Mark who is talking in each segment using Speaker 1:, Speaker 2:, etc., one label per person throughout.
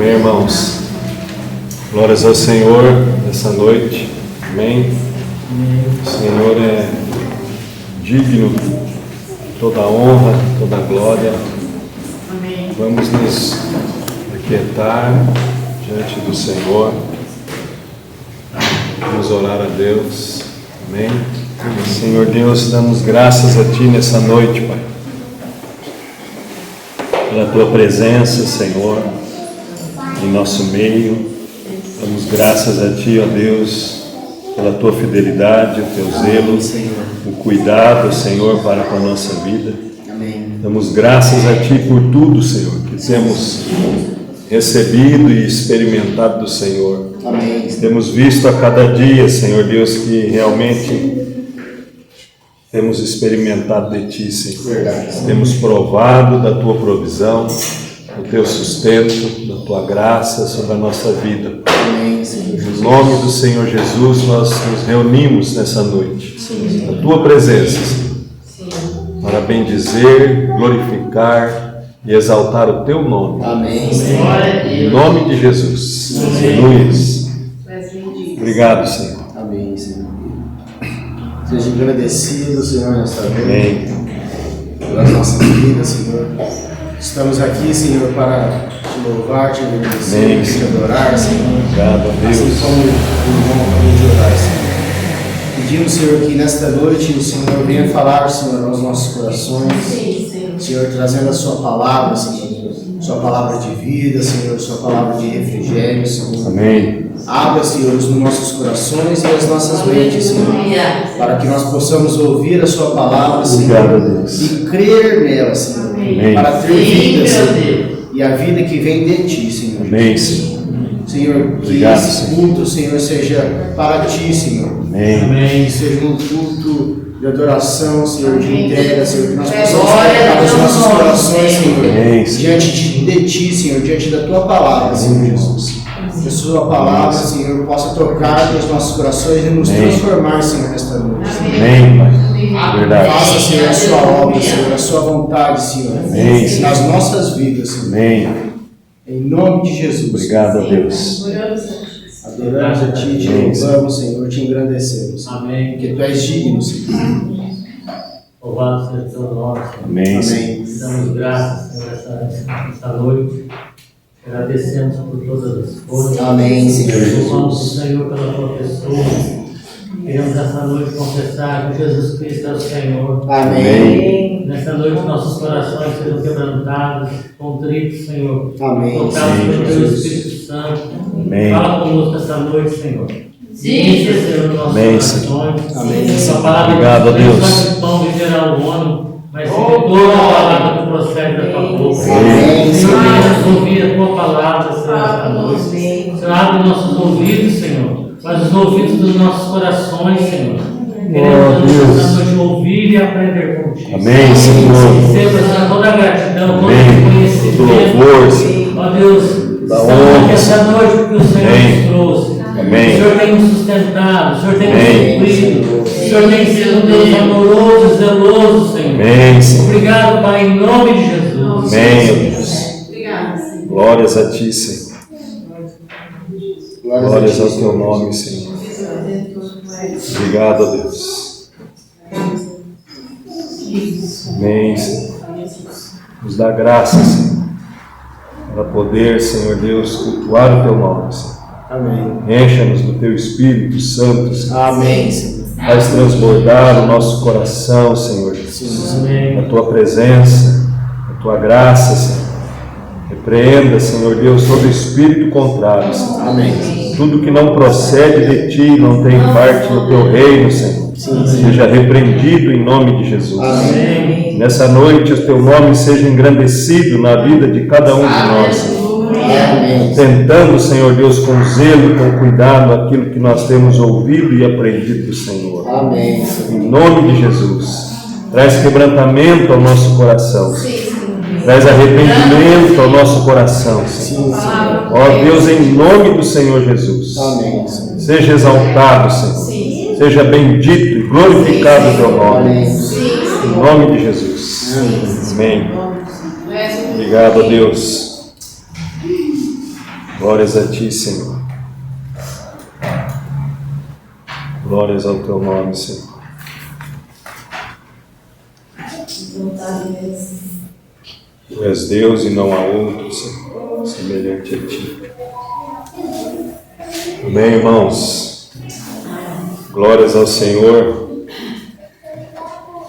Speaker 1: Amém, irmãos. Glórias ao Senhor nessa noite. Amém. O Senhor é digno de toda honra, toda glória. Amém. Vamos nos aquietar diante do Senhor. Vamos orar a Deus. Amém. Senhor Deus, damos graças a Ti nessa noite, Pai, pela Tua presença, Senhor, em nosso meio. Damos graças a Ti, ó Deus, pela Tua fidelidade, o Teu zelo, o cuidado, Senhor, para com a nossa vida. Amém. Damos graças a Ti por tudo, Senhor, que temos recebido e experimentado do Senhor. Amém. Temos visto a cada dia, Senhor Deus, que realmente temos experimentado de Ti, Senhor. Verdade. Temos provado da Tua provisão, do Teu sustento, da Tua graça sobre a nossa vida. Amém, Senhor Jesus. Em nome do Senhor Jesus, nós nos reunimos nessa noite, na Tua presença, Senhor, para bendizer, glorificar e exaltar o Teu nome. Amém, Senhor. Em nome de Jesus. Aleluia. Obrigado, Senhor.
Speaker 2: Amém, Senhor. Seja agradecido, Senhor, nesta noite, pelas nossas vidas, Senhor. Estamos aqui, Senhor, para Te louvar, Te agradecer, Te adorar, Senhor.
Speaker 1: Obrigado a Deus.
Speaker 2: Assim como o irmão acabou de orar, Senhor. Pedimos, Senhor, que nesta noite o Senhor venha falar, Senhor, aos nossos corações. Senhor, trazendo a Sua palavra, Senhor. Sua palavra de vida, Senhor, Sua palavra de refrigério, Senhor.
Speaker 1: Amém.
Speaker 2: Abra, Senhor, os nossos corações e as nossas mentes, Senhor, para que nós possamos ouvir a Sua palavra, Senhor, e crer nela, Senhor, para ter vida, Senhor, e a vida que vem de Ti, Senhor.
Speaker 1: Amém, Senhor.
Speaker 2: Senhor, que esse culto, Senhor, seja para Ti, Senhor.
Speaker 1: Amém.
Speaker 2: Que seja um culto de adoração, Senhor, de entrega, Senhor, que nós possamos colocar os nossos corações, Senhor, diante de Ti, Senhor, diante da Tua palavra, Senhor Jesus. Que a Sua palavra, Senhor, possa tocar nos nossos corações e nos transformar, Senhor, nesta noite.
Speaker 1: Amém, Pai. Verdade.
Speaker 2: Faça, Senhor, a Sua obra, Senhor, a Sua vontade, Senhor, nas nossas vidas, Senhor.
Speaker 1: Amém.
Speaker 2: Em nome de Jesus.
Speaker 1: Obrigado a Deus.
Speaker 2: Adoramos a Ti, Te louvamos, Senhor, Te engrandecemos. Amém. Porque Tu és digno, Senhor.
Speaker 3: Louvado seja o Teu nome, Senhor.
Speaker 1: Amém.
Speaker 2: Amém.
Speaker 3: Damos graças, Senhor, essa noite. Agradecemos por todas as coisas.
Speaker 2: Amém, Senhor
Speaker 3: Louvamos o
Speaker 2: Jesus.
Speaker 3: Senhor pela Tua pessoa. Queremos essa noite confessar que Jesus Cristo é o Senhor.
Speaker 2: Amém.
Speaker 3: Nessa noite nossos corações sejam quebrantados, contritos, Senhor.
Speaker 2: Amém.
Speaker 3: Tocados pelo Teu
Speaker 1: Jesus.
Speaker 3: Espírito Santo.
Speaker 1: Amém.
Speaker 3: Fala conosco essa noite, Senhor. Ministra, Senhor, nossos
Speaker 1: Amém,
Speaker 3: corações.
Speaker 2: Amém.
Speaker 3: Sua palavra
Speaker 1: Obrigado a Deus.
Speaker 3: não só de pão viverá o homem, mas de toda a palavra que procede da Tua boca.
Speaker 2: Amém.
Speaker 3: Senhor, queremos ouvir a Tua palavra, Senhor, esta noite. Senhor, abre nossos ouvidos, Senhor. Faz os ouvidos dos nossos corações, Senhor. Queremos esta noite ouvir e aprender contigo.
Speaker 1: Amém, Senhor.
Speaker 3: Receba, Senhor, toda a gratidão, todo o
Speaker 1: Amém.
Speaker 3: reconhecimento.
Speaker 1: Todo louvor, Senhor.
Speaker 3: Ó Deus,
Speaker 1: Da
Speaker 3: estamos aqui
Speaker 1: honra,
Speaker 3: essa noite porque o Senhor
Speaker 1: Amém.
Speaker 3: nos trouxe.
Speaker 1: Amém.
Speaker 3: O Senhor tem nos sustentado, o Senhor tem
Speaker 1: Amém.
Speaker 3: nos suprido, o Senhor tem sido um Deus amoroso, zeloso, Senhor.
Speaker 1: Amém, Senhor.
Speaker 3: Obrigado, Pai, em nome de Jesus.
Speaker 1: Amém, Deus. Glórias a Ti, Senhor. Glórias ao Teu nome, Senhor. Obrigado a Deus. Amém, Senhor. Nos dá graça, Senhor, para poder, Senhor Deus, cultuar o Teu nome, Senhor.
Speaker 2: Amém.
Speaker 1: Encha-nos do Teu Espírito Santo, Senhor.
Speaker 2: Amém, Senhor.
Speaker 1: Faz transbordar o nosso coração, Senhor Jesus.
Speaker 3: Amém.
Speaker 1: A Tua presença, a Tua graça, Senhor. Repreenda, Senhor Deus, todo espírito contrário, Senhor.
Speaker 2: Amém.
Speaker 1: Tudo que não procede de Ti, não tem parte no Teu reino, Senhor. Seja repreendido em nome de Jesus.
Speaker 2: Amém.
Speaker 1: Nessa noite, o Teu nome seja engrandecido na vida de cada um de nós, Senhor.
Speaker 2: Amém.
Speaker 1: Tentando, Senhor Deus, com zelo, com cuidado, aquilo que nós temos ouvido e aprendido do Senhor.
Speaker 2: Amém.
Speaker 1: Em nome de Jesus. Traz quebrantamento ao nosso coração. Traz arrependimento ao nosso coração, Senhor. Ó Deus, em nome do Senhor Jesus.
Speaker 2: Amém.
Speaker 1: Seja exaltado, Senhor. Seja bendito e glorificado o Teu nome. Em nome de Jesus. Amém. Obrigado a Deus. Glórias a Ti, Senhor. Glórias ao Teu nome, Senhor. Tu és Deus e não há outro, Senhor, semelhante a Ti. Amém, irmãos? Glórias ao Senhor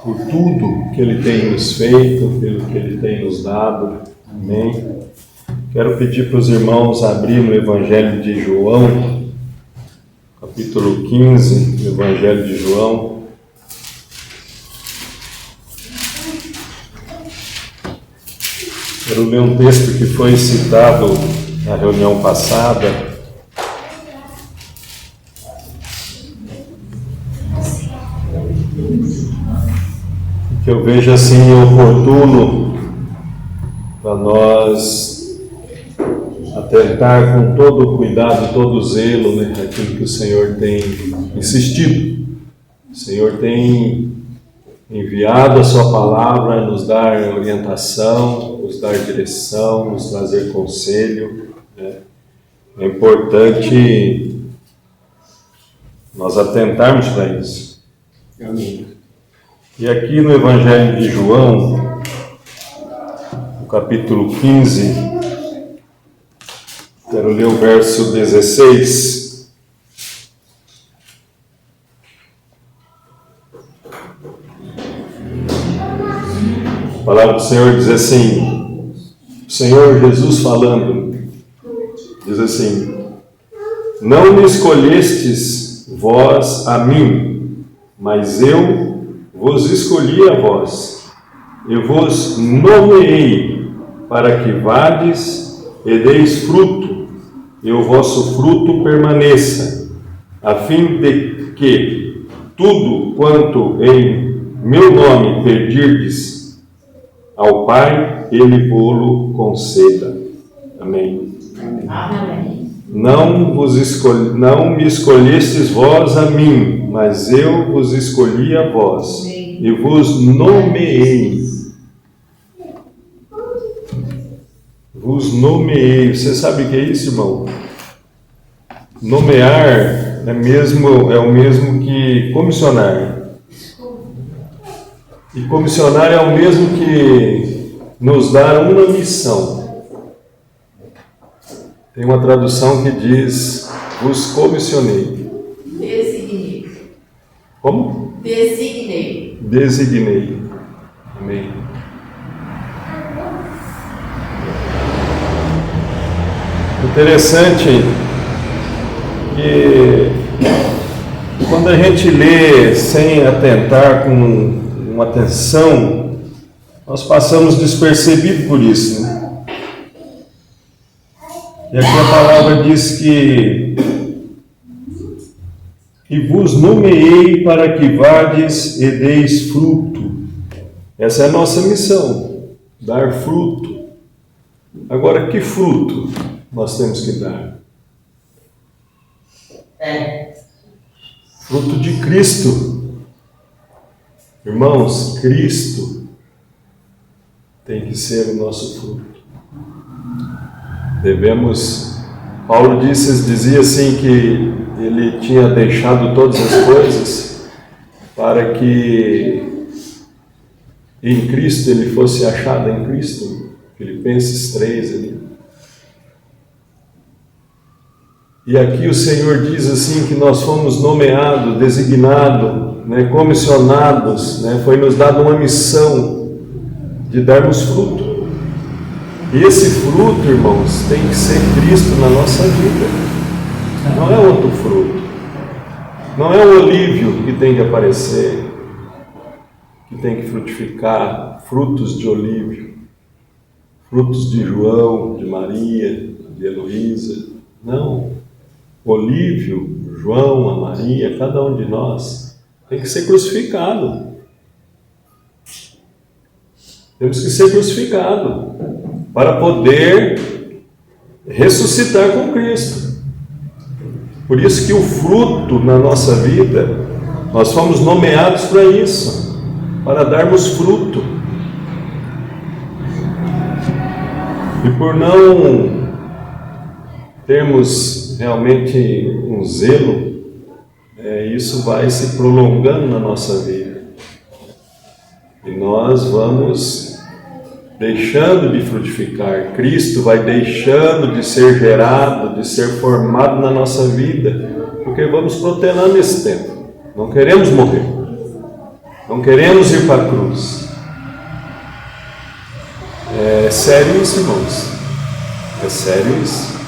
Speaker 1: por tudo que Ele tem nos feito, pelo que Ele tem nos dado. Amém? Quero pedir para os irmãos abrirem no Evangelho de João, capítulo 15, do Evangelho de João. Quero ler um texto que foi citado na reunião passada. Que eu vejo assim oportuno para nós atentar com todo o cuidado, todo o zelo, né, aquilo que o Senhor tem insistido. O Senhor tem enviado a Sua palavra, nos dar orientação, nos dar direção, nos trazer conselho, né? É importante nós atentarmos para isso.
Speaker 2: Amém.
Speaker 1: E aqui no Evangelho de João, no capítulo 15, quero ler o verso 16. A palavra do Senhor diz assim, o Senhor Jesus falando, diz assim: não me escolhestes vós a mim, mas eu vos escolhi a vós, e vos nomeei para que vades e deis fruto, e o vosso fruto permaneça, a fim de que tudo quanto em meu nome pedirdes ao Pai, Ele vô-lo conceda. Amém.
Speaker 4: Amém.
Speaker 1: Não me escolhestes vós a mim, mas eu vos escolhi a vós, e vos nomeei. Vos nomeei. Você sabe o que é isso, irmão? Nomear é o mesmo que comissionar. E comissionar é o mesmo que nos dar uma missão. Tem uma tradução que diz, vos comissionei.
Speaker 4: Designei.
Speaker 1: Como?
Speaker 4: Designei.
Speaker 1: Designei. Amém. Interessante que quando a gente lê sem atentar com uma atenção, nós passamos despercebido por isso, né? E aqui a palavra diz que e vos nomeei para que vades e deis fruto. Essa é a nossa missão, dar fruto. Agora, que fruto nós temos que dar? Fruto de Cristo. Irmãos, Cristo tem que ser o nosso fruto. Paulo dizia assim que ele tinha deixado todas as coisas para que em Cristo ele fosse achado em Cristo. Filipenses 3 ali. E aqui o Senhor diz assim que nós fomos nomeados, designados, né, comissionados, né, foi nos dada uma missão de darmos fruto. E esse fruto, irmãos, tem que ser Cristo na nossa vida. Não é outro fruto. Não é o olívio que tem que aparecer, que tem que frutificar, frutos de olívio, frutos de João, de Maria, de Heloísa. Não. Olívio, João, a Maria, cada um de nós tem que ser crucificado. Temos que ser crucificados para poder ressuscitar com Cristo. Por isso que o fruto na nossa vida, nós fomos nomeados para isso, para darmos fruto. E por não termos realmente um zelo, isso vai se prolongando na nossa vida. E nós vamos deixando de frutificar. Cristo vai deixando de ser gerado, de ser formado na nossa vida, porque vamos protelando esse tempo. Não queremos morrer. Não queremos ir para a cruz. É sério isso, irmãos. É sério isso.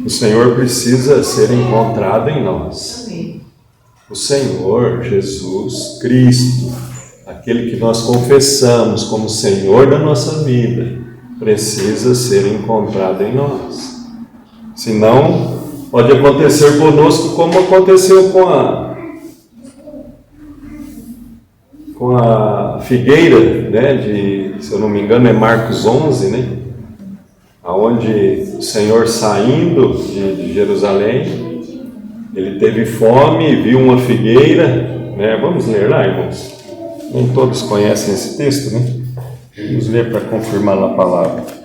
Speaker 1: O Senhor precisa ser encontrado em nós. O Senhor Jesus Cristo, aquele que nós confessamos como Senhor da nossa vida, precisa ser encontrado em nós. Senão, pode acontecer conosco como aconteceu com a figueira, né, se eu não me engano é Marcos 11, né, onde o Senhor saindo de Jerusalém, ele teve fome, viu uma figueira, né, vamos ler lá, irmãos, nem todos conhecem esse texto, né, vamos ler para confirmar a palavra.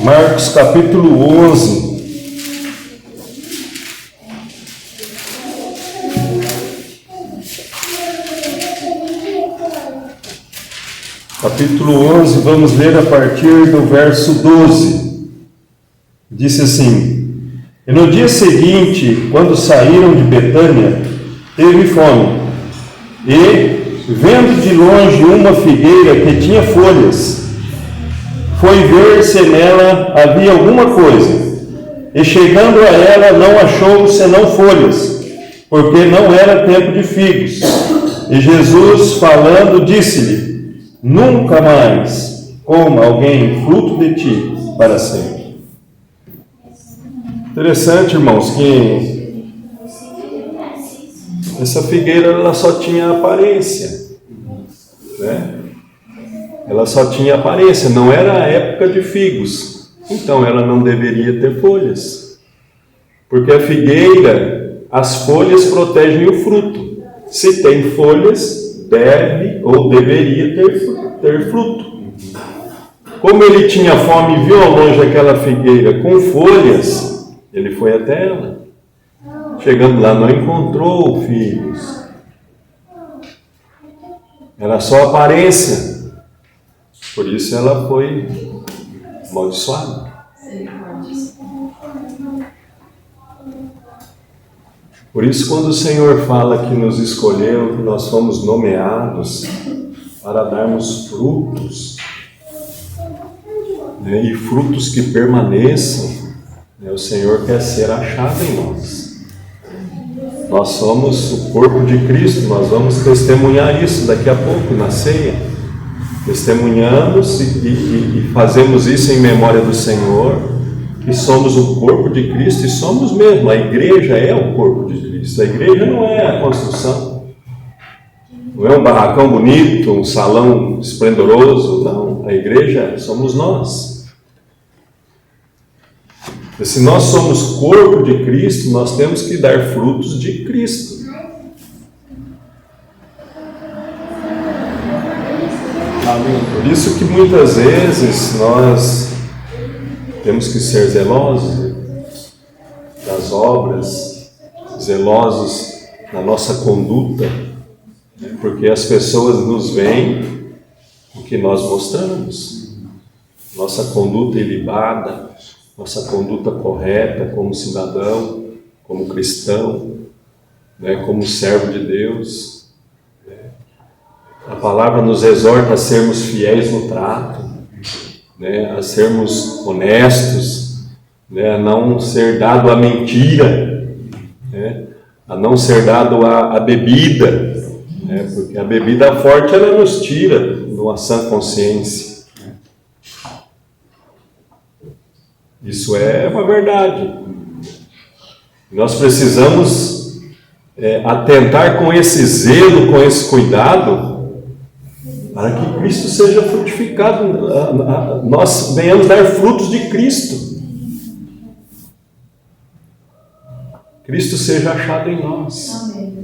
Speaker 1: Marcos capítulo 11. Capítulo 11, vamos ler a partir do verso 12. Disse assim: E no dia seguinte, quando saíram de Betânia, teve fome. E, vendo de longe uma figueira que tinha folhas, foi ver se nela havia alguma coisa, e chegando a ela não achou senão folhas, porque não era tempo de figos. E Jesus, falando, disse-lhe: Nunca mais coma alguém fruto de ti para sempre. Interessante, irmãos, que essa figueira ela só tinha aparência, né? Ela só tinha aparência, não era a época de figos, então ela não deveria ter folhas, porque a figueira, as folhas protegem o fruto. Se tem folhas, deve ou deveria ter fruto. Como ele tinha fome e viu ao longe aquela figueira com folhas, ele foi até ela. Chegando lá, não encontrou figos, era só aparência. Por isso ela foi amaldiçoada. Por isso, quando o Senhor fala que nos escolheu, que nós fomos nomeados para darmos frutos, né, e frutos que permaneçam, né, o Senhor quer ser achado em nós. Nós somos o corpo de Cristo, nós vamos testemunhar isso daqui a pouco na ceia. Testemunhamos e fazemos isso em memória do Senhor, que somos o corpo de Cristo, e somos mesmo, a igreja é o corpo de Cristo. A igreja não é a construção, não é um barracão bonito, um salão esplendoroso, não, a igreja somos nós. E se nós somos corpo de Cristo, nós temos que dar frutos de Cristo. Por isso que muitas vezes nós temos que ser zelosos das obras, zelosos na nossa conduta, né? Porque as pessoas nos veem o que nós mostramos, nossa conduta ilibada, nossa conduta correta como cidadão, como cristão, né? Como servo de Deus. A palavra nos exorta a sermos fiéis no trato, né, a sermos honestos, né, a não ser dado à mentira, né, a não ser dado à bebida, né, porque a bebida forte ela nos tira de uma sã consciência. Isso é uma verdade. Nós precisamos atentar com esse zelo, com esse cuidado, para que Cristo seja frutificado, nós venhamos dar frutos de Cristo. Cristo seja achado em nós.
Speaker 4: Amém.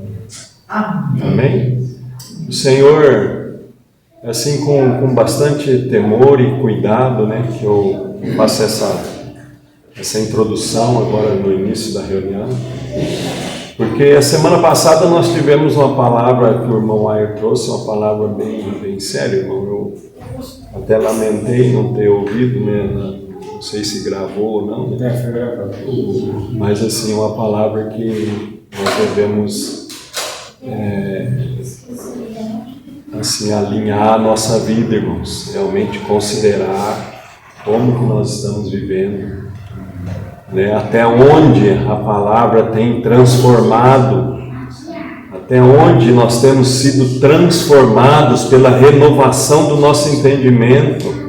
Speaker 1: Amém? O Senhor, assim com bastante temor e cuidado, né, que eu faço essa introdução agora no início da reunião, porque a semana passada nós tivemos uma palavra que o irmão Ayer trouxe, uma palavra bem séria, irmão. Eu até lamentei não ter ouvido, né, não sei se gravou ou não, né?
Speaker 2: Foi gravado.
Speaker 1: Mas assim, uma palavra que nós devemos assim, alinhar a nossa vida, irmãos, realmente considerar como que nós estamos vivendo, né? Até onde a palavra tem transformado, até onde nós temos sido transformados pela renovação do nosso entendimento,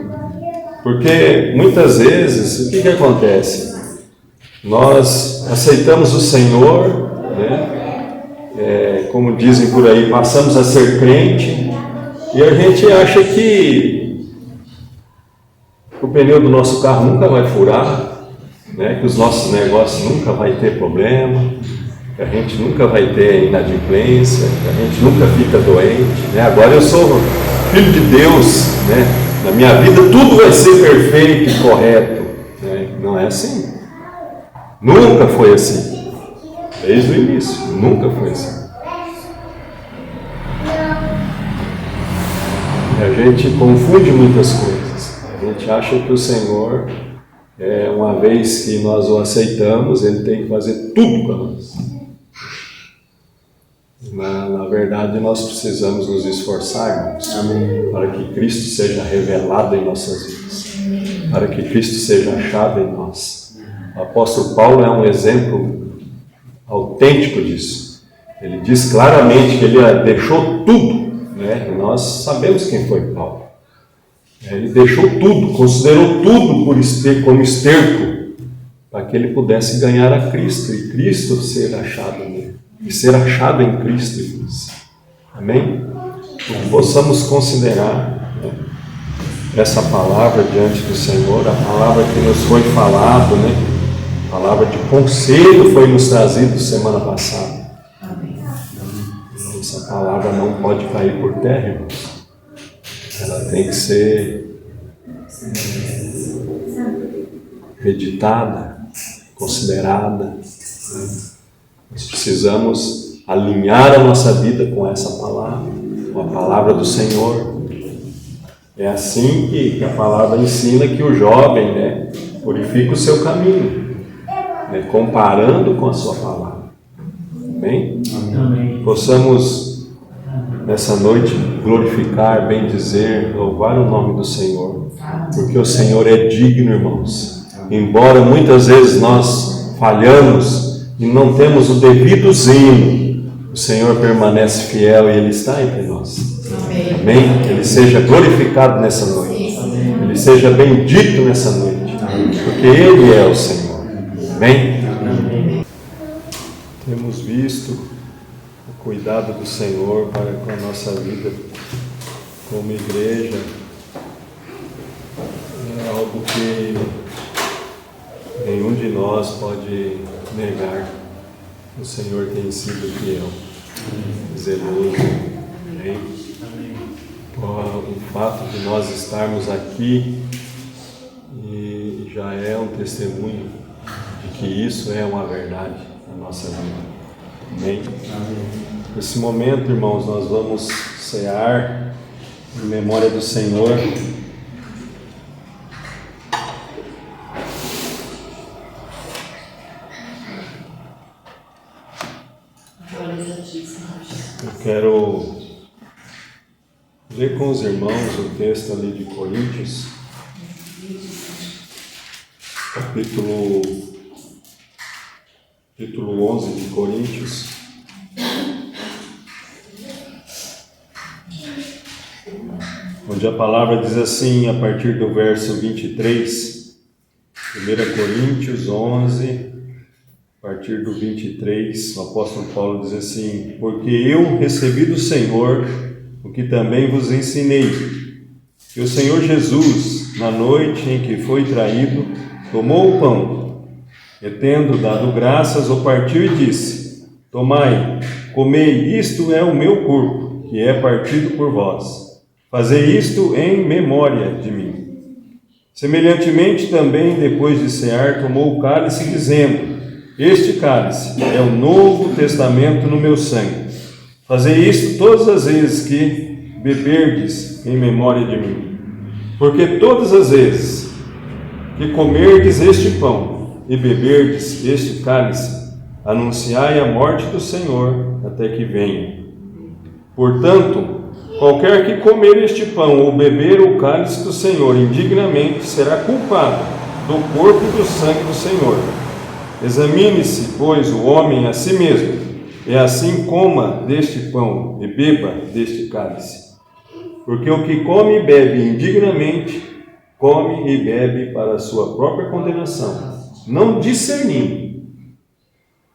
Speaker 1: porque muitas vezes, o que acontece? Nós aceitamos o Senhor, né? Como dizem por aí, passamos a ser crente, e a gente acha que o pneu do nosso carro nunca vai furar, né? Que os nossos negócios nunca vai ter problema, que a gente nunca vai ter inadimplência, que a gente nunca fica doente, né? Agora eu sou filho de Deus, né? Na minha vida tudo vai ser perfeito e correto, né? Não é assim. Nunca foi assim. Desde o início, nunca foi assim. A gente confunde muitas coisas. A gente acha que o Senhor, uma vez que nós o aceitamos, Ele tem que fazer tudo para nós. Na verdade, nós precisamos nos esforçar, irmãos, para que Cristo seja revelado em nossas vidas, para que Cristo seja achado em nós. O apóstolo Paulo é um exemplo autêntico disso. Ele diz claramente que ele deixou tudo, né? E nós sabemos quem foi Paulo. Ele deixou tudo, considerou tudo como esterco, para que ele pudesse ganhar a Cristo e Cristo ser achado nele, e ser achado em Cristo, irmãos. Amém? Que possamos considerar, né, essa palavra diante do Senhor, a palavra que nos foi falado, né? A palavra de conselho foi nos trazido semana passada. Essa palavra não pode cair por terra, irmãos. Ela tem que ser meditada, considerada. Nós precisamos alinhar a nossa vida com essa palavra, com a palavra do Senhor. É assim que a palavra ensina que o jovem, né, purifica o seu caminho, né, comparando com a sua palavra. Amém?
Speaker 3: Amém.
Speaker 1: Possamos nessa noite glorificar, bendizer, louvar o nome do Senhor, porque o Senhor é digno, irmãos. Embora muitas vezes nós falhamos e não temos o devido zelo, o Senhor permanece fiel e Ele está entre nós. Amém? Ele seja glorificado nessa noite. Ele seja bendito nessa noite, porque Ele é o Senhor. Amém? Temos visto o cuidado do Senhor para com a nossa vida como igreja. É algo que nenhum de nós pode negar. O Senhor tem sido fiel, zeloso. Amém? O fato de nós estarmos aqui e já é um testemunho de que isso é uma verdade na nossa vida. Amém? Nesse momento, irmãos, nós vamos cear em memória do Senhor. Eu quero ler com os irmãos o texto ali de Coríntios, capítulo 11 de Coríntios, onde a palavra diz assim, a partir do verso 23, 1 Coríntios 11, a partir do 23, o apóstolo Paulo diz assim: porque eu recebi do Senhor o que também vos ensinei, que o Senhor Jesus, na noite em que foi traído, tomou o pão, e tendo dado graças, o partiu e disse: tomai, comei, isto é o meu corpo, que é partido por vós. Fazei isto em memória de mim. Semelhantemente também, depois de cear, tomou o cálice, dizendo: este cálice é o novo testamento no meu sangue. Fazei isto todas as vezes que beberdes em memória de mim. Porque todas as vezes que comerdes este pão e beberdes este cálice, anunciai a morte do Senhor até que venha. Portanto, qualquer que comer este pão ou beber o cálice do Senhor indignamente será culpado do corpo e do sangue do Senhor. Examine-se, pois, o homem a si mesmo, e assim coma deste pão e beba deste cálice. Porque o que come e bebe indignamente, come e bebe para a sua própria condenação, não discernindo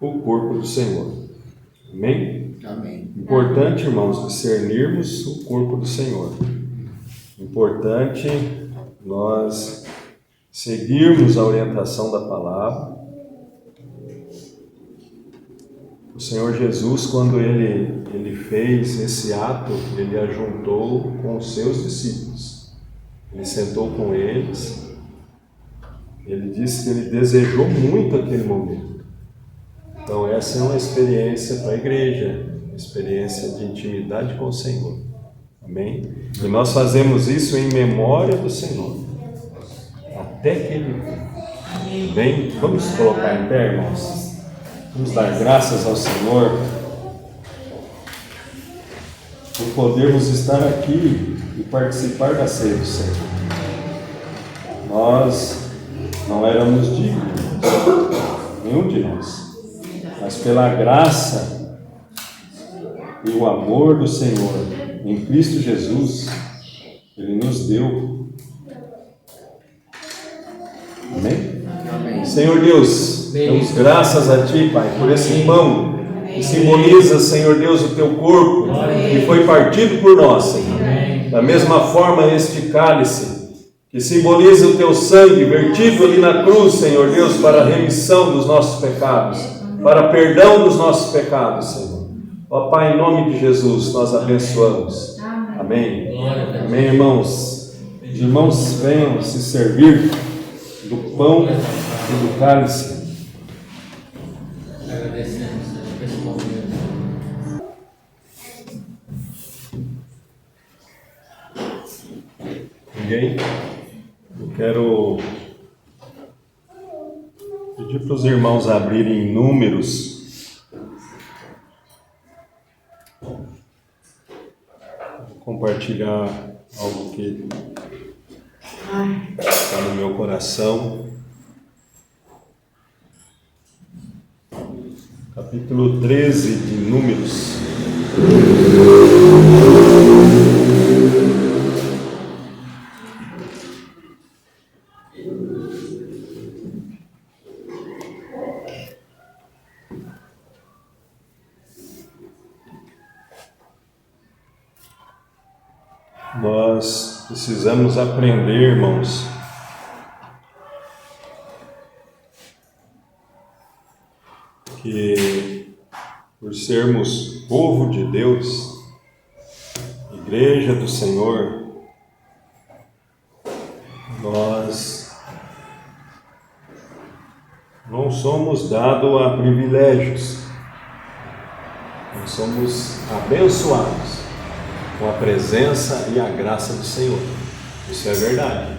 Speaker 1: o corpo do Senhor. Amém?
Speaker 2: Amém.
Speaker 1: Importante, irmãos, discernirmos o corpo do Senhor. Importante nós seguirmos a orientação da palavra. O Senhor Jesus, quando ele fez esse ato, ele ajuntou com os seus discípulos. Ele sentou com eles. Ele disse que ele desejou muito aquele momento. Então essa é uma experiência para a igreja, uma experiência de intimidade com o Senhor. Amém? E nós fazemos isso em memória do Senhor, até que Ele venha. Bem, vamos colocar em pé, irmãos. Vamos dar graças ao Senhor por podermos estar aqui e participar da ceia do Senhor. Nós não éramos dignos, nenhum de nós. Mas pela graça e o amor do Senhor em Cristo Jesus, Ele nos deu. Amém?
Speaker 2: Amém.
Speaker 1: Senhor Deus, damos graças a Ti, Pai, por esse pão que simboliza, Senhor Deus, o Teu corpo que foi partido por nós, Senhor. Da mesma forma, este cálice que simboliza o Teu sangue vertido ali na cruz, Senhor Deus, para a remissão dos nossos pecados, para perdão dos nossos pecados, Senhor. Ó Pai, em nome de Jesus, nós abençoamos. Amém. Amém, irmãos. Os irmãos venham se servir do pão e do cálice.
Speaker 3: Agradecemos por esse momento.
Speaker 1: Ninguém? Eu quero pedir para os irmãos abrirem Números. Vou compartilhar algo que está no meu coração. Capítulo 13 de Números. Nós precisamos aprender, irmãos, que por sermos povo de Deus, igreja do Senhor, nós não somos dados a privilégios, nós somos abençoados com a presença e a graça do Senhor. Isso é verdade.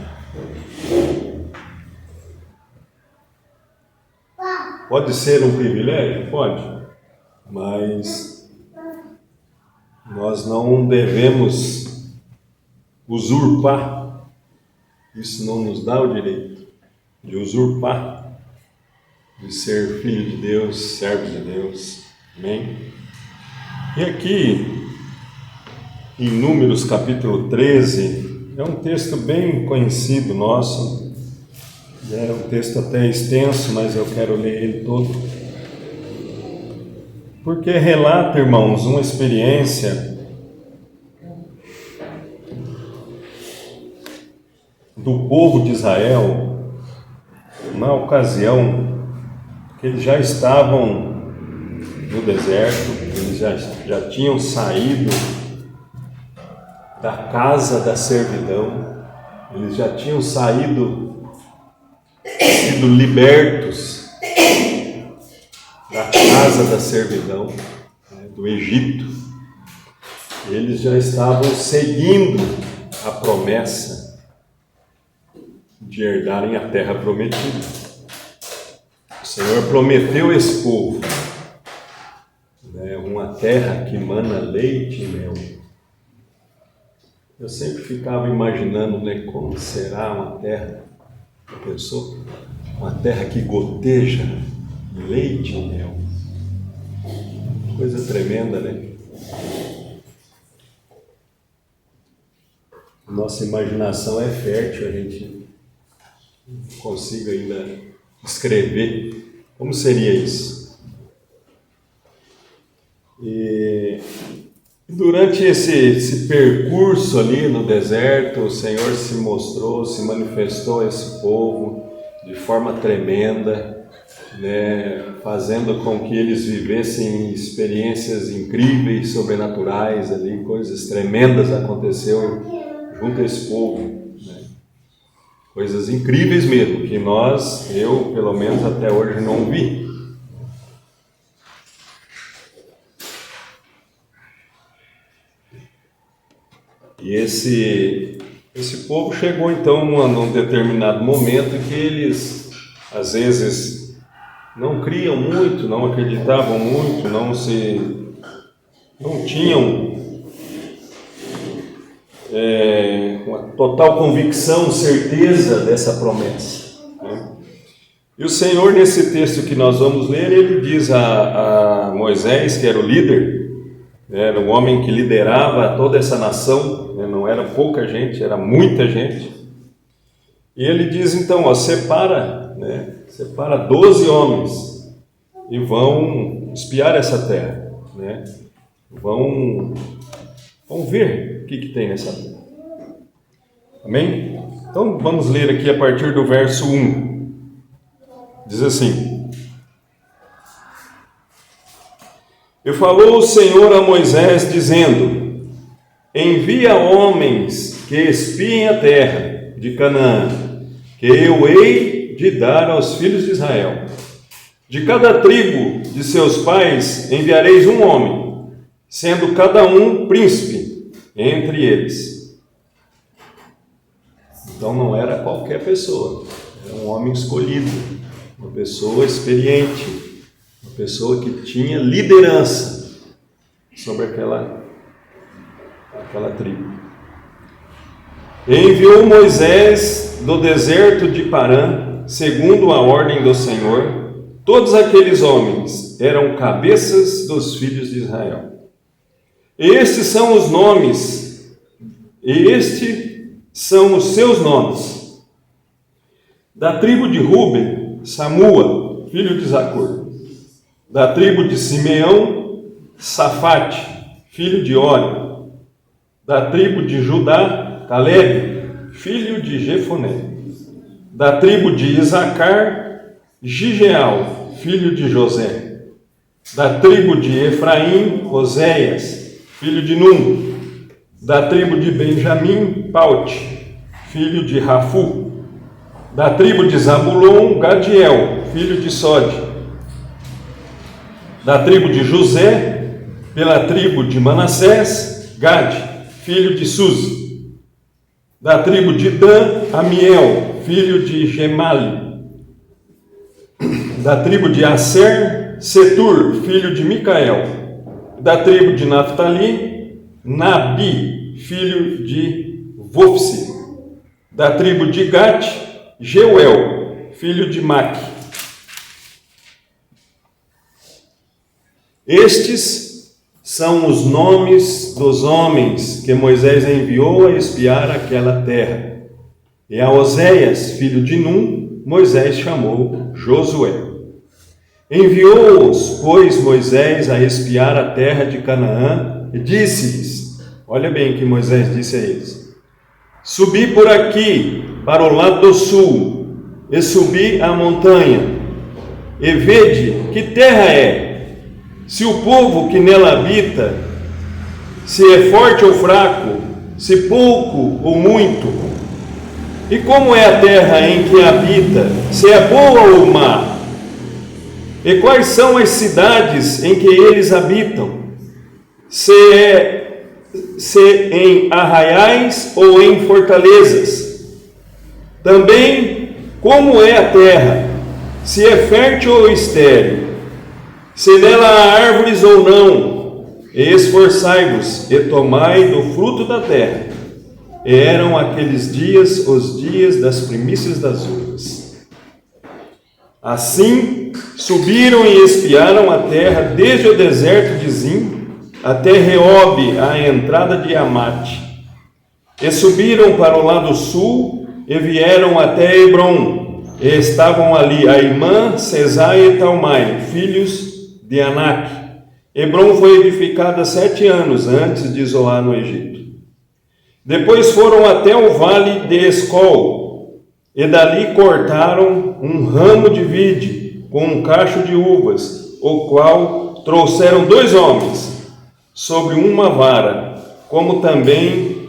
Speaker 1: Pode ser um privilégio? Pode. Mas nós não devemos usurpar. Isso não nos dá o direito de usurpar, de ser filho de Deus, servo de Deus. Amém? E aqui, em Números capítulo 13, é um texto bem conhecido nosso, é um texto até extenso, mas eu quero ler ele todo, porque relata, irmãos, uma experiência do povo de Israel, na ocasião que eles já estavam no deserto, eles eles já tinham saído da casa da servidão, eles já tinham sido libertos da casa da servidão, né, do Egito. Eles já estavam seguindo a promessa de herdarem a terra prometida. O Senhor prometeu a esse povo, né, uma terra que mana leite e mel. Eu sempre ficava imaginando, né, como será uma terra, já pensou? Uma terra que goteja leite e mel. Coisa tremenda, né? Nossa imaginação é fértil, a gente não consiga ainda descrever como seria isso. E durante esse percurso ali no deserto, o Senhor se mostrou, se manifestou a esse povo de forma tremenda, né, fazendo com que eles vivessem experiências incríveis, sobrenaturais ali, coisas tremendas aconteceram junto a esse povo, né? Coisas incríveis mesmo, que eu pelo menos até hoje não vi. E esse povo chegou então num determinado momento que eles, às vezes, não criam muito, não acreditavam muito, não tinham uma total convicção, certeza dessa promessa, né? E o Senhor, nesse texto que nós vamos ler, ele diz a Moisés, que era o líder, era um homem que liderava toda essa nação, né? Não era pouca gente, era muita gente. E ele diz então, separa 12 homens e vão espiar essa terra, né? Vão ver o que tem nessa terra. Amém? Então vamos ler aqui a partir do verso 1. Diz assim: E falou o Senhor a Moisés, dizendo: Envia homens que espiem a terra de Canaã, que eu hei de dar aos filhos de Israel. De cada tribo de seus pais enviareis um homem, sendo cada um príncipe entre eles. Então não era qualquer pessoa, era um homem escolhido, uma pessoa experiente, uma pessoa que tinha liderança sobre aquela tribo. E enviou Moisés do deserto de Parã, segundo a ordem do Senhor. Todos aqueles homens eram cabeças dos filhos de Israel. Estes são os nomes, são os seus nomes. Da tribo de Ruben, Samua, filho de Zacur. Da tribo de Simeão, Safate, filho de Ori. Da tribo de Judá, Caleb, filho de Jefoné. Da tribo de Isacar, Gigeal, filho de José. Da tribo de Efraim, Oséias, filho de Num. Da tribo de Benjamim, Paute, filho de Rafu. Da tribo de Zabulon, Gadiel, filho de Sode. Da tribo de José, pela tribo de Manassés, Gade, filho de Suzi. Da tribo de Dan, Amiel, filho de Gemali. Da tribo de Aser, Setur, filho de Micael. Da tribo de Naftali, Nabi, filho de Vofsi. Da tribo de Gat, Jeuel, filho de Maque. Estes são os nomes dos homens que Moisés enviou a espiar aquela terra. E a Oséias, filho de Num, Moisés chamou Josué. Enviou-os, pois, Moisés a espiar a terra de Canaã e disse-lhes, olha bem o que Moisés disse a eles: Subi por aqui, para o lado do sul, e subi a montanha, e vede que terra é, se o povo que nela habita, se é forte ou fraco, se pouco ou muito? E como é a terra em que habita, se é boa ou má? E quais são as cidades em que eles habitam? Se em arraiais ou em fortalezas? Também, como é a terra, se é fértil ou estéril? Se nela há árvores ou não? Esforçai-vos e tomai do fruto da terra. E eram aqueles dias os dias das primícias das uvas. Assim, subiram e espiaram a terra desde o deserto de Zim até Reobe, a entrada de Amate. E subiram para o lado sul e vieram até Hebrom. E estavam ali Aimã, Sesai e Talmai, filhos de Anak. Hebrom foi edificada 7 anos antes de Zoar no Egito. Depois foram até o vale de Escol, e dali cortaram um ramo de vide com um cacho de uvas, o qual trouxeram 2 homens sobre uma vara, como também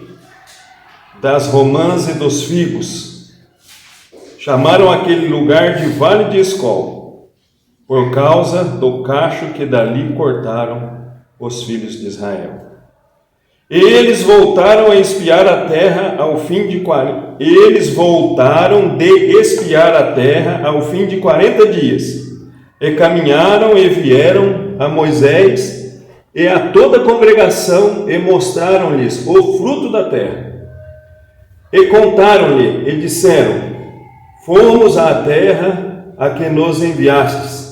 Speaker 1: das romãs e dos figos. Chamaram aquele lugar de Vale de Escol, por causa do cacho que dali cortaram os filhos de Israel. E eles voltaram a espiar a terra ao fim de 40. Eles voltaram de espiar a terra ao fim de 40 dias. E caminharam e vieram a Moisés e a toda a congregação e mostraram-lhes o fruto da terra. E contaram-lhe e disseram: fomos à terra a que nos enviastes.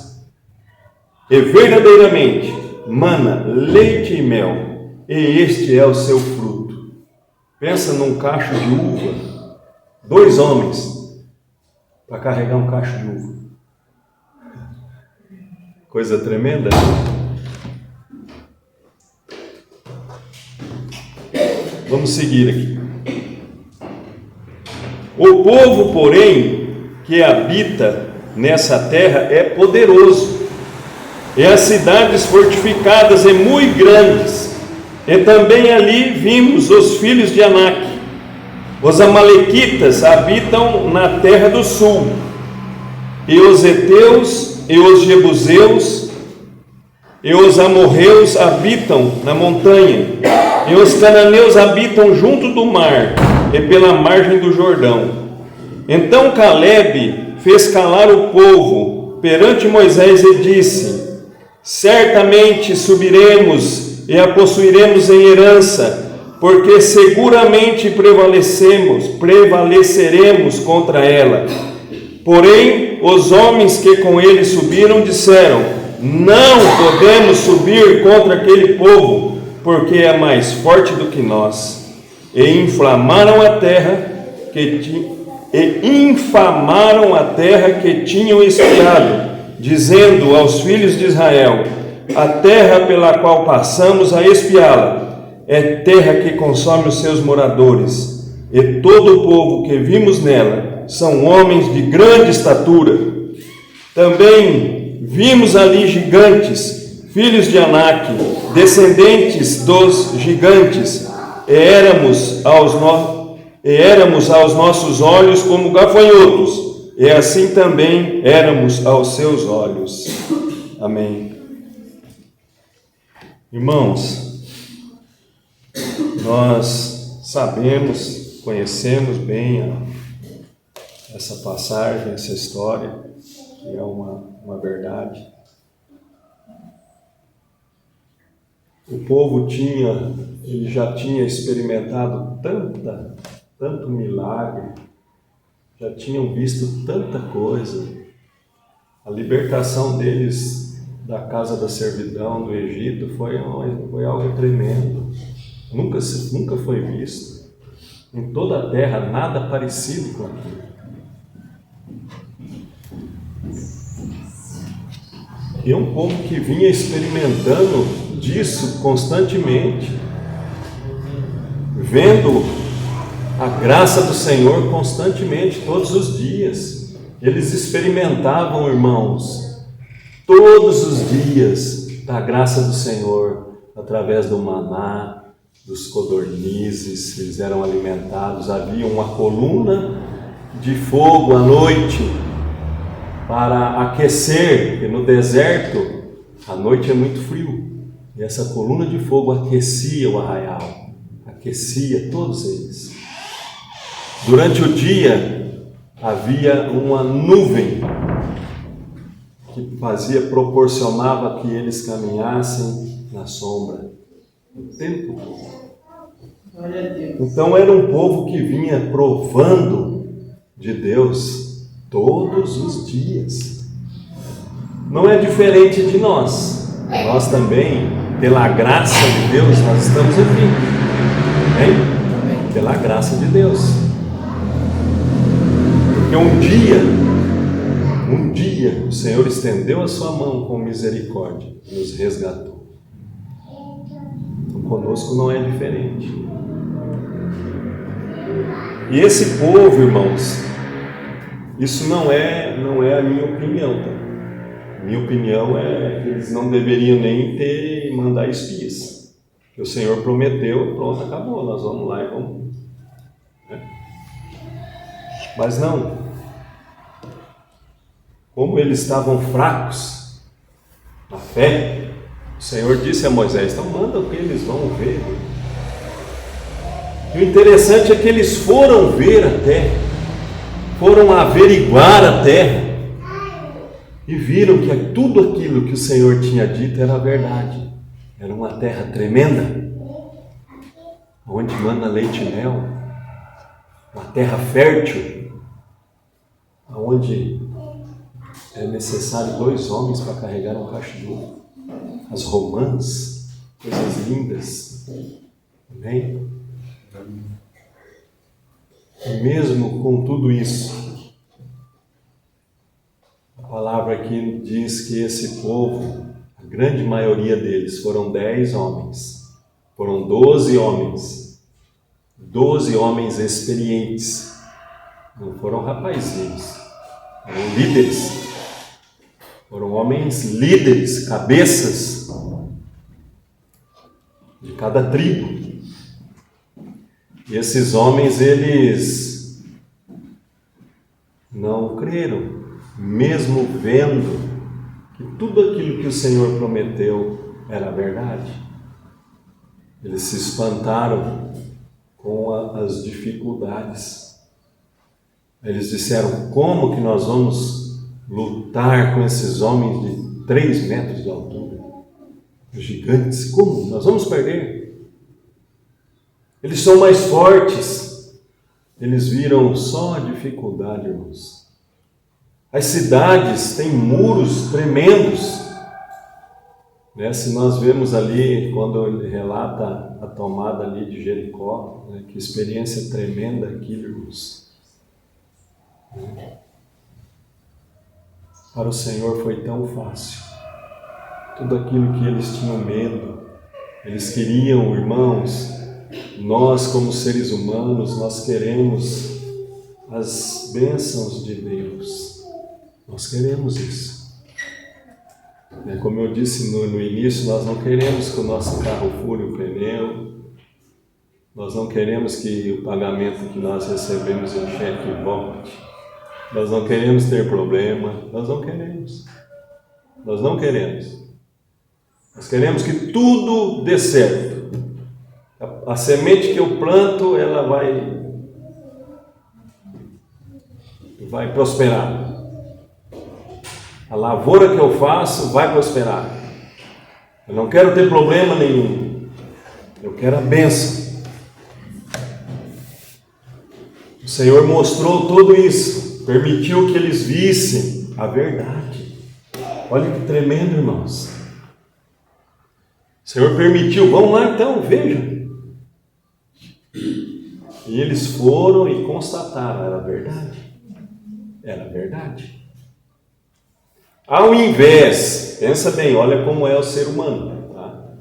Speaker 1: E verdadeiramente mana leite e mel. E este é o seu fruto. Pensa num cacho de uva, 2 homens para carregar um cacho de uva. Coisa tremenda. Vamos seguir aqui. O povo, porém, que habita nessa terra é poderoso, e as cidades fortificadas e muito grandes. E também ali vimos os filhos de Anak. Os amalequitas habitam na terra do sul, e os heteus, e os jebuseus, e os amorreus habitam na montanha, e os cananeus habitam junto do mar, e pela margem do Jordão. Então Calebe fez calar o povo perante Moisés e disse: certamente subiremos e a possuiremos em herança, porque seguramente prevaleceremos contra ela. Porém, os homens que com ele subiram disseram: não podemos subir contra aquele povo, porque é mais forte do que nós. E infamaram a terra que tinham espiado, dizendo aos filhos de Israel: a terra pela qual passamos a espiá-la é terra que consome os seus moradores, e todo o povo que vimos nela são homens de grande estatura. Também vimos ali gigantes, filhos de Anak, descendentes dos gigantes, e éramos aos nossos olhos como gafanhotos, e assim também éramos aos seus olhos. Amém. Irmãos, nós sabemos, conhecemos bem essa passagem, essa história, que é uma verdade. O povo ele já tinha experimentado tanto milagre, já tinham visto tanta coisa. A libertação deles da casa da servidão do Egito foi algo tremendo. Nunca foi visto em toda a terra nada parecido com aquilo. E um povo que vinha experimentando disso constantemente, vendo a graça do Senhor constantemente, todos os dias. Eles experimentavam, irmãos, todos os dias da graça do Senhor, através do maná, dos codornizes, eles eram alimentados. Havia uma coluna de fogo à noite para aquecer, porque no deserto a noite é muito frio, e essa coluna de fogo aquecia o arraial, aquecia todos eles. Durante o dia havia uma nuvem que proporcionava que eles caminhassem na sombra o tempo todo. Então era um povo que vinha provando de Deus todos os dias. Não é diferente de nós. Nós também, pela graça de Deus, nós estamos aqui. Hein? Pela graça de Deus. Porque um dia o Senhor estendeu a sua mão com misericórdia e nos resgatou. Então, conosco não é diferente. E esse povo, irmãos, isso não é a minha opinião, tá? Minha opinião é que eles não deveriam nem mandar espias. Que o Senhor prometeu, pronto, acabou, nós vamos lá e vamos. Né? Mas não. Como eles estavam fracos na fé, o Senhor disse a Moisés: então manda que eles vão ver. E o interessante é que eles foram ver a terra, foram averiguar a terra, e viram que tudo aquilo que o Senhor tinha dito era verdade. Era uma terra tremenda, onde mana leite e mel, uma terra fértil, onde é necessário 2 homens para carregar um cacho de ouro. As romãs, coisas lindas. Amém? E mesmo com tudo isso, a palavra aqui diz que esse povo, a grande maioria deles, foram 10 homens. Foram 12 homens. 12 homens experientes. Não foram rapazinhos. Foram líderes. Foram homens líderes, cabeças de cada tribo. E esses homens, eles não creram, mesmo vendo que tudo aquilo que o Senhor prometeu era verdade. Eles se espantaram com as dificuldades. Eles disseram: como que nós vamos lutar com esses homens de 3 metros de altura? Gigantes, como? Nós vamos perder. Eles são mais fortes. Eles viram só a dificuldade, irmãos. As cidades têm muros tremendos. Né? Se nós vemos ali, quando ele relata a tomada ali de Jericó, né? Que experiência tremenda aquilo, irmãos. Para o Senhor foi tão fácil. Tudo aquilo que eles tinham medo, eles queriam, irmãos, nós como seres humanos, nós queremos as bênçãos de Deus. Nós queremos isso. Como eu disse no início, nós não queremos que o nosso carro fure o pneu, nós não queremos que o pagamento que nós recebemos em cheque volte, nós não queremos ter problema, nós não queremos. Nós não queremos. Nós queremos que tudo dê certo. A semente que eu planto, ela vai prosperar. A lavoura que eu faço vai prosperar. Eu não quero ter problema nenhum. Eu quero a bênção. O Senhor mostrou tudo isso. Permitiu que eles vissem a verdade. Olha que tremendo, irmãos. O Senhor permitiu. Vamos lá então, vejam. E eles foram e constataram, era verdade. Era verdade. Ao invés, pensa bem, olha como é o ser humano, tá?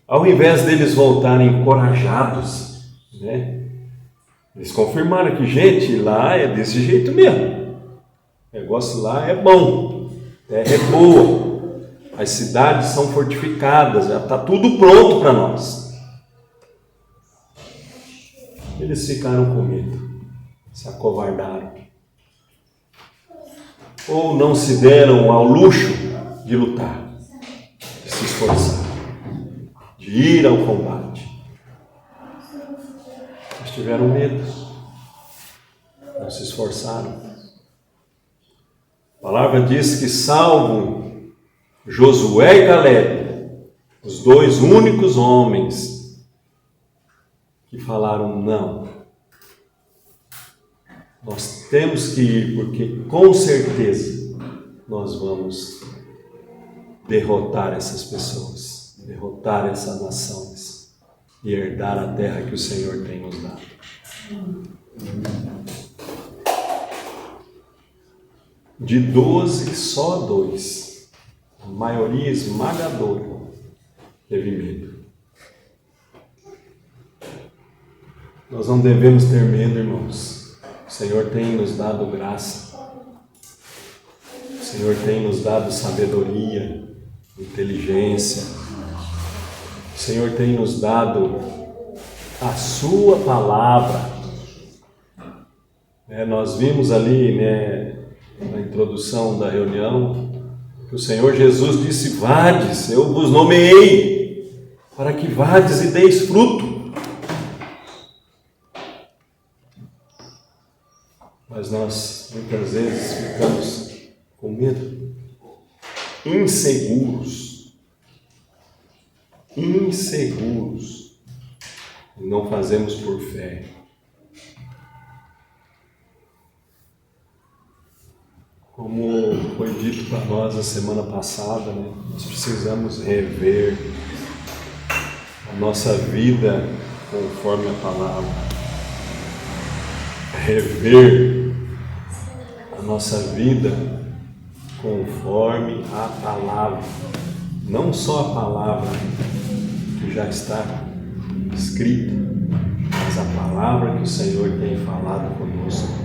Speaker 1: Ao invés deles voltarem encorajados, né? Eles confirmaram que, gente, lá é desse jeito mesmo. O negócio lá é bom, a terra é boa. As cidades são fortificadas, já está tudo pronto para nós. Eles ficaram com medo, se acovardaram. Ou não se deram ao luxo de lutar, de se esforçar, de ir ao combate. Eles tiveram medo, não se esforçaram. A palavra diz que salvo Josué e Caleb, os dois únicos homens que falaram não. Nós temos que ir, porque com certeza nós vamos derrotar essas pessoas, derrotar essas nações e herdar a terra que o Senhor tem nos dado. De 12, só 2, a maioria esmagadora, teve medo. Nós não devemos ter medo, irmãos. O Senhor tem nos dado graça. O Senhor tem nos dado sabedoria, inteligência. O Senhor tem nos dado a sua palavra. Nós vimos ali, na introdução da reunião, que o Senhor Jesus disse: vades, eu vos nomeei, para que vades e deis fruto. Mas nós, muitas vezes, ficamos com medo, inseguros, e não fazemos por fé. Como foi dito para nós a semana passada, nós precisamos rever a nossa vida conforme a palavra. Rever a nossa vida conforme a palavra. Não só a palavra que já está escrita, mas a palavra que o Senhor tem falado conosco.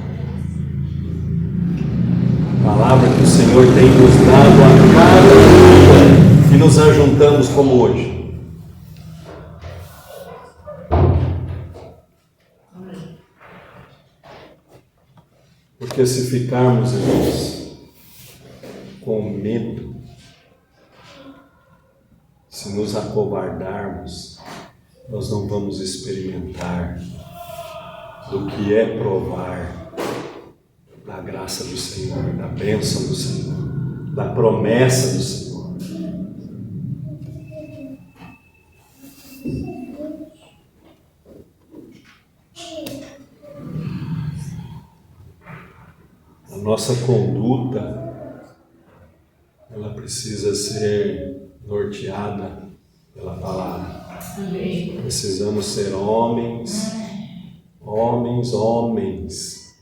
Speaker 1: Palavra que o Senhor tem nos dado a cada dia que nos ajuntamos como hoje. Porque se ficarmos, irmãos, com medo, se nos acovardarmos, nós não vamos experimentar do que é provar da graça do Senhor, da bênção do Senhor, da promessa do Senhor. A nossa conduta, ela precisa ser norteada pela palavra. Precisamos ser homens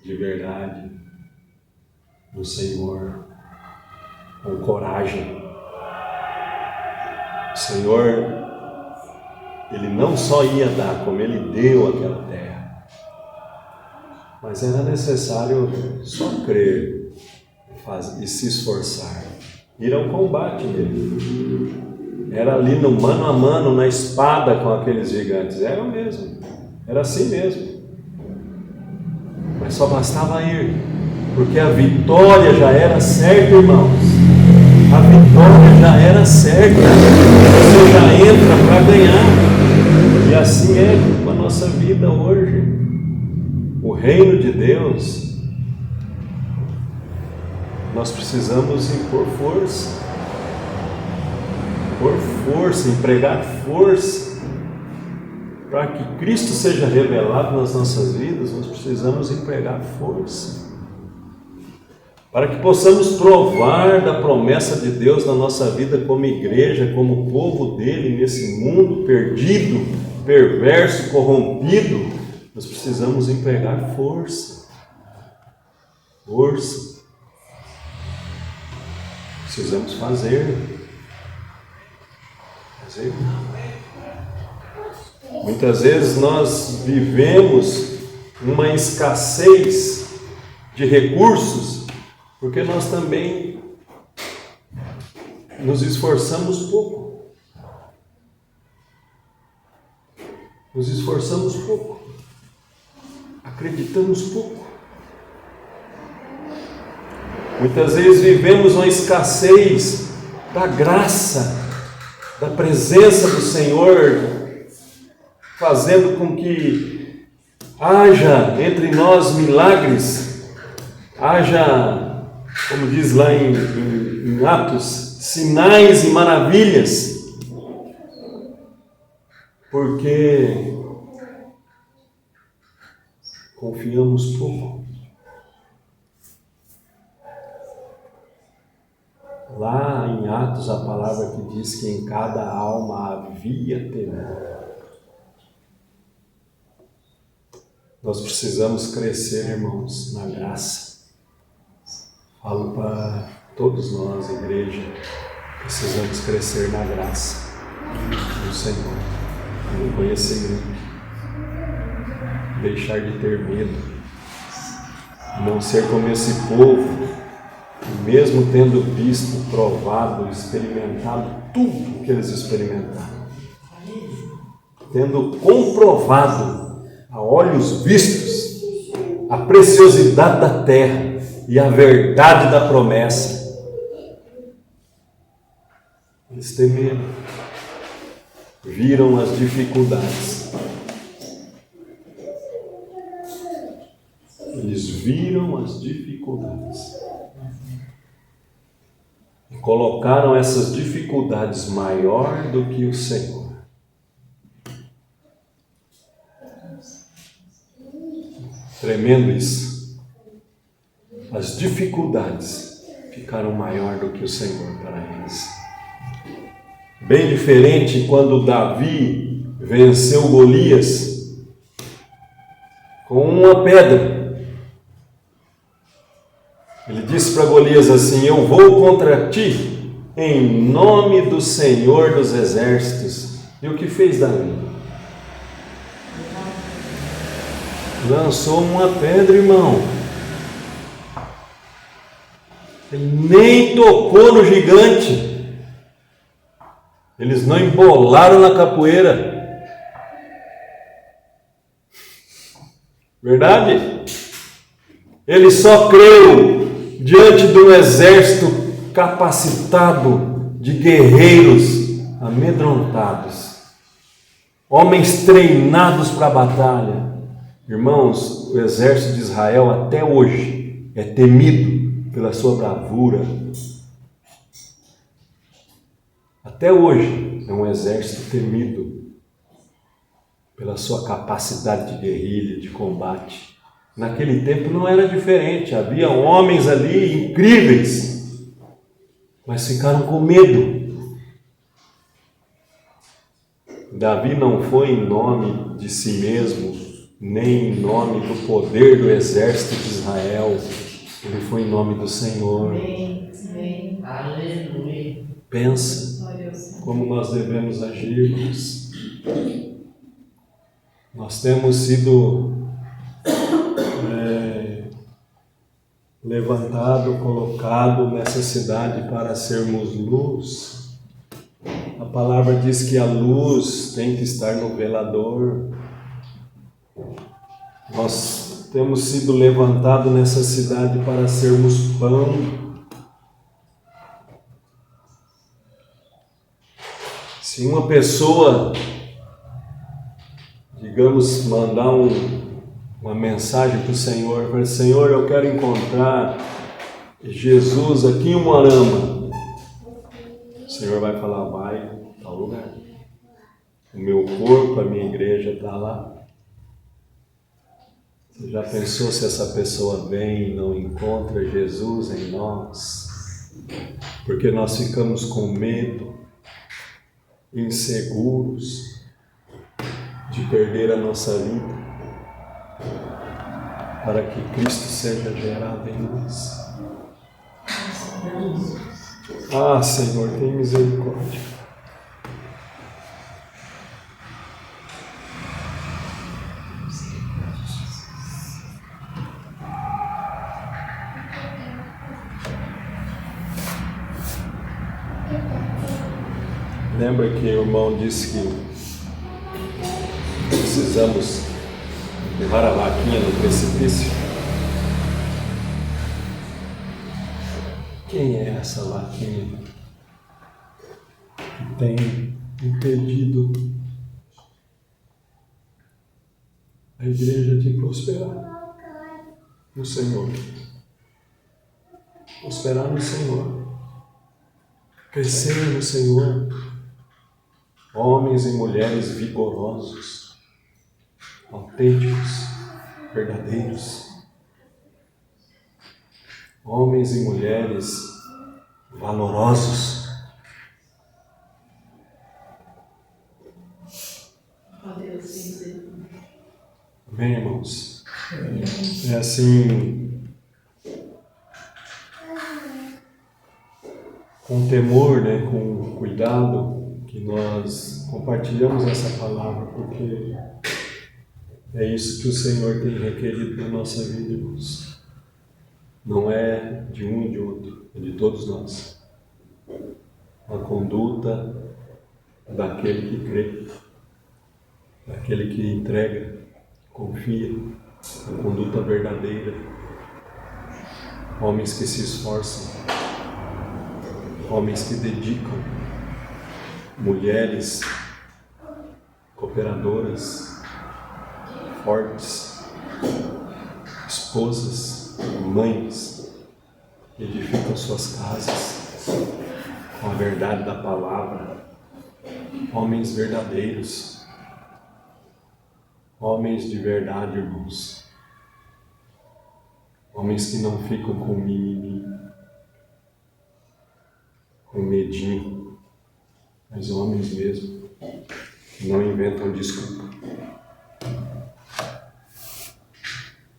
Speaker 1: de verdade do Senhor, com coragem. O Senhor, Ele não só ia dar, como Ele deu aquela terra, mas era necessário só crer e se esforçar, ir ao combate dele. Era ali no mano a mano, na espada com aqueles gigantes, era o mesmo, era assim mesmo, mas só bastava ir, porque a vitória já era certa, irmãos. A vitória já era certa. Você já entra para ganhar. E assim é com a nossa vida hoje. O reino de Deus, nós precisamos impor força. Por força, empregar força. Para que Cristo seja revelado nas nossas vidas, nós precisamos empregar força. Para que possamos provar da promessa de Deus na nossa vida como igreja, como povo dele, nesse mundo perdido, perverso, corrompido, nós precisamos empregar força. Força. Precisamos fazer. Muitas vezes nós vivemos uma escassez de recursos, porque nós também nos esforçamos pouco. Nos esforçamos pouco. Acreditamos pouco. Muitas vezes vivemos uma escassez da graça, da presença do Senhor, fazendo com que haja entre nós milagres, haja, como diz lá em Atos, sinais e maravilhas, porque confiamos pouco. Lá em Atos, a palavra que diz que em cada alma havia temor. Nós precisamos crescer, irmãos, na graça. Falo para todos nós, igreja, precisamos crescer na graça do Senhor, no conhecimento, deixar de ter medo, não ser como esse povo, mesmo tendo visto, provado, experimentado tudo que eles experimentaram, tendo comprovado a olhos vistos a preciosidade da terra e a verdade da promessa, eles temeram, viram as dificuldades. Eles viram as dificuldades. E colocaram essas dificuldades maior do que o Senhor. Tremendo isso. As dificuldades ficaram maior do que o Senhor para eles. Bem diferente quando Davi venceu Golias com uma pedra. Ele disse para Golias assim: eu vou contra ti em nome do Senhor dos Exércitos. E o que fez Davi? Lançou uma pedra, irmão. Ele nem tocou no gigante. Eles não embolaram na capoeira. Verdade? Ele só creu diante de um exército capacitado de guerreiros amedrontados, homens treinados para a batalha. Irmãos, o exército de Israel até hoje é temido pela sua bravura. Até hoje é um exército temido pela sua capacidade de guerrilha, de combate. Naquele tempo não era diferente, havia homens ali incríveis, mas ficaram com medo. Davi não foi em nome de si mesmo, nem em nome do poder do exército de Israel, ele foi em nome do Senhor.
Speaker 4: Amém. Aleluia.
Speaker 1: Pensa como nós devemos agir, irmãos. Nós temos sido levantado, colocado nessa cidade para sermos luz. A palavra diz que a luz tem que estar no velador. Nós temos sido levantados nessa cidade para sermos pão. Se uma pessoa, digamos, mandar uma mensagem para o Senhor, para Senhor, eu quero encontrar Jesus aqui em Umuarama. O Senhor vai falar, vai a tal lugar. O meu corpo, a minha igreja está lá. Você já pensou se essa pessoa vem e não encontra Jesus em nós? Porque nós ficamos com medo, inseguros de perder a nossa vida, para que Cristo seja gerado em nós. Ah, Senhor, tem misericórdia. Lembra que o irmão disse que precisamos empurrar a vaquinha no precipício? Quem é essa vaquinha que tem impedido a igreja de prosperar no Senhor? Prosperar no Senhor, crescer no Senhor, homens e mulheres vigorosos, autênticos, verdadeiros, homens e mulheres valorosos. Amém, irmãos? É assim, com temor, né, com cuidado, que nós compartilhamos essa palavra, porque é isso que o Senhor tem requerido da nossa vida, irmãos. Não é de um e de outro, é de todos nós. A conduta daquele que crê, daquele que entrega, confia, a conduta verdadeira. Homens que se esforçam, homens que dedicam, mulheres cooperadoras, fortes, esposas, mães, que edificam suas casas com a verdade da palavra, homens verdadeiros, homens de verdade, irmãos, homens que não ficam com mimimi, com medinho, mas homens mesmo, que não inventam desculpa.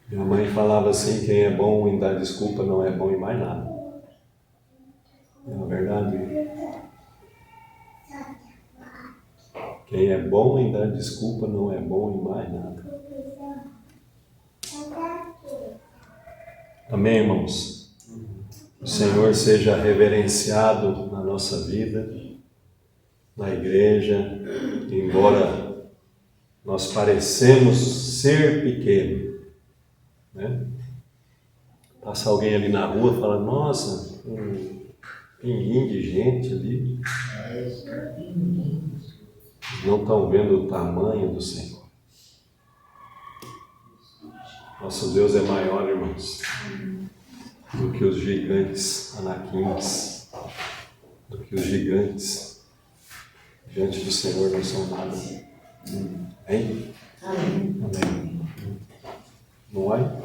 Speaker 1: Minha mãe falava assim: quem é bom em dar desculpa não é bom em mais nada. Não é verdade? Quem é bom em dar desculpa não é bom em mais nada. Amém, irmãos? O Senhor seja reverenciado na nossa vida, na igreja, embora nós parecemos ser pequenos, né? Passa alguém ali na rua e fala: nossa, um pinguim de gente ali. Não estão vendo o tamanho do Senhor. Nosso Deus é maior, irmãos, do que os gigantes anaquins, do que os gigantes. Diante do Senhor não são nada. Amém? Amém. Não é?